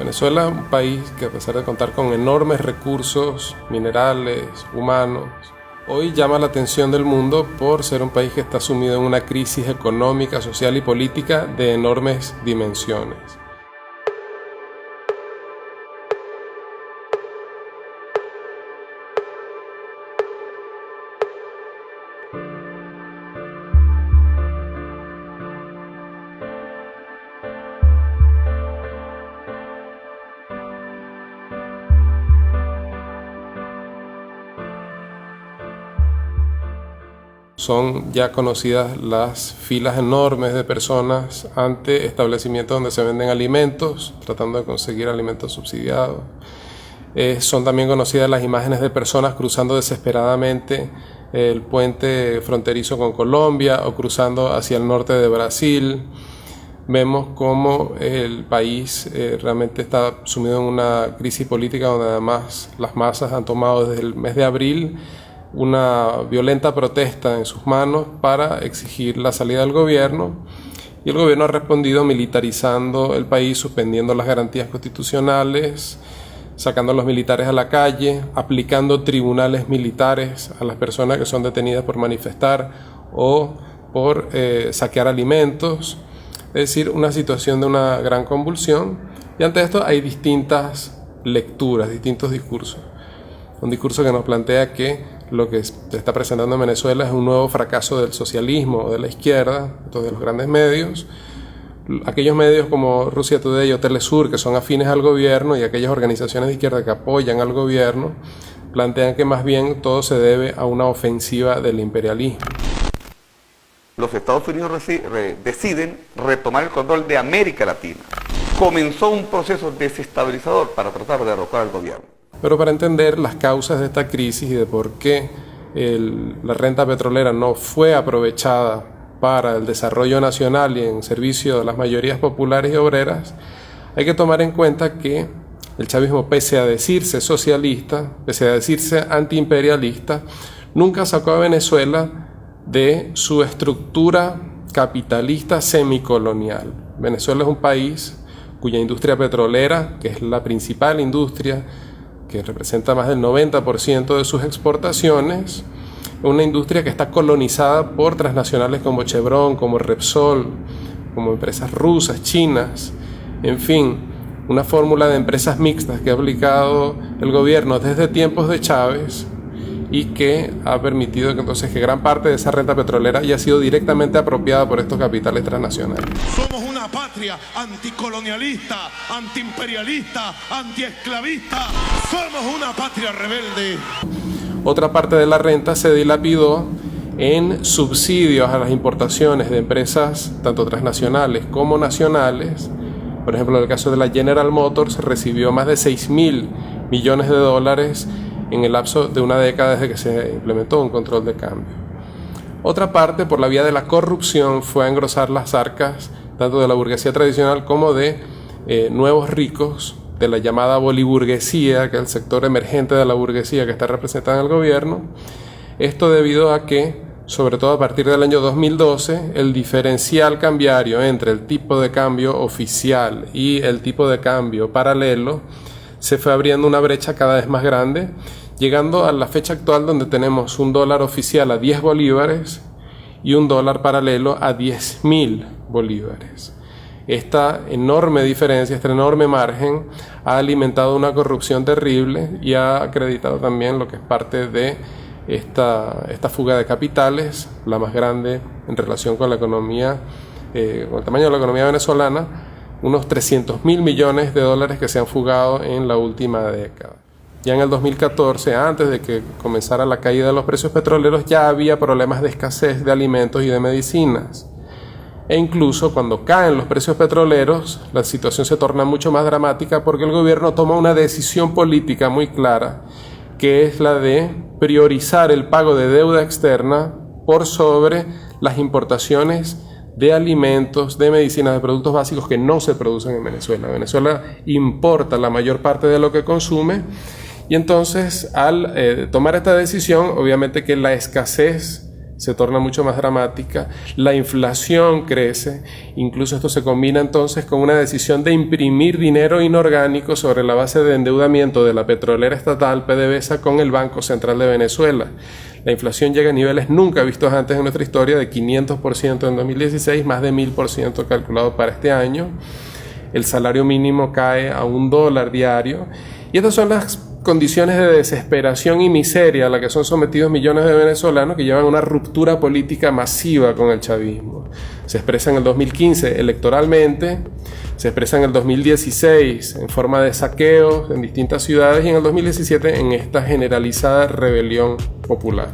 Venezuela es un país que, a pesar de contar con enormes recursos minerales, humanos, hoy llama la atención del mundo por ser un país que está sumido en una crisis económica, social y política de enormes dimensiones. Son ya conocidas las filas enormes de personas ante establecimientos donde se venden alimentos, tratando de conseguir alimentos subsidiados. Son también conocidas las imágenes de personas cruzando desesperadamente el puente fronterizo con Colombia o cruzando hacia el norte de Brasil. Vemos cómo el país realmente está sumido en una crisis política donde además las masas han tomado desde el mes de abril una violenta protesta en sus manos para exigir la salida del gobierno, y el gobierno ha respondido militarizando el país, suspendiendo las garantías constitucionales, sacando a los militares a la calle, aplicando tribunales militares a las personas que son detenidas por manifestar o por saquear alimentos. Es decir, una situación de una gran convulsión, y ante esto hay distintas lecturas, distintos discursos. Un discurso que nos plantea que lo que se está presentando en Venezuela es un nuevo fracaso del socialismo, de la izquierda, de los grandes medios. Aquellos medios como Russia Today o Telesur, que son afines al gobierno, y aquellas organizaciones de izquierda que apoyan al gobierno, plantean que más bien todo se debe a una ofensiva del imperialismo. Los Estados Unidos deciden retomar el control de América Latina. Comenzó un proceso desestabilizador para tratar de derrocar al gobierno. Pero para entender las causas de esta crisis y de por qué la renta petrolera no fue aprovechada para el desarrollo nacional y en servicio de las mayorías populares y obreras, hay que tomar en cuenta que el chavismo, pese a decirse socialista, pese a decirse antiimperialista, nunca sacó a Venezuela de su estructura capitalista semicolonial. Venezuela es un país cuya industria petrolera, que es la principal industria, que representa más del 90% de sus exportaciones, una industria que está colonizada por transnacionales como Chevron, como Repsol, como empresas rusas, chinas, en fin, una fórmula de empresas mixtas que ha aplicado el gobierno desde tiempos de Chávez y que ha permitido que entonces que gran parte de esa renta petrolera haya sido directamente apropiada por estos capitales transnacionales. Somos una patria anticolonialista, antiimperialista, antiesclavista. Somos una patria rebelde. Otra parte de la renta se dilapidó en subsidios a las importaciones de empresas tanto transnacionales como nacionales. Por ejemplo, en el caso de la General Motors, recibió más de $6.000 millones en el lapso de una década desde que se implementó un control de cambio. Otra parte, por la vía de la corrupción, fue a engrosar las arcas tanto de la burguesía tradicional como de nuevos ricos de la llamada boliburguesía, que es el sector emergente de la burguesía que está representada en el gobierno. Esto debido a que, sobre todo a partir del año 2012, el diferencial cambiario entre el tipo de cambio oficial y el tipo de cambio paralelo se fue abriendo una brecha cada vez más grande, llegando a la fecha actual donde tenemos un dólar oficial a 10 bolívares y un dólar paralelo a 10.000 bolívares. Esta enorme diferencia, este enorme margen ha alimentado una corrupción terrible y ha acreditado también lo que es parte de esta fuga de capitales, la más grande en relación con la economía, con el tamaño de la economía venezolana, unos $300.000 millones que se han fugado en la última década. Ya en el 2014, antes de que comenzara la caída de los precios petroleros, ya había problemas de escasez de alimentos y de medicinas. E incluso cuando caen los precios petroleros, la situación se torna mucho más dramática porque el gobierno toma una decisión política muy clara, que es la de priorizar el pago de deuda externa por sobre las importaciones de alimentos, de medicinas, de productos básicos que no se producen en Venezuela. Venezuela importa la mayor parte de lo que consume, y entonces al tomar esta decisión, obviamente que la escasez se torna mucho más dramática, la inflación crece, incluso esto se combina entonces con una decisión de imprimir dinero inorgánico sobre la base de endeudamiento de la petrolera estatal PDVSA con el Banco Central de Venezuela. La inflación llega a niveles nunca vistos antes en nuestra historia, de 500% en 2016, más de 1000% calculado para este año. El salario mínimo cae a $1 diario. Y estas son las condiciones de desesperación y miseria a las que son sometidos millones de venezolanos, que llevan a una ruptura política masiva con el chavismo. Se expresa en el 2015 electoralmente, se expresa en el 2016 en forma de saqueos en distintas ciudades y en el 2017 en esta generalizada rebelión popular.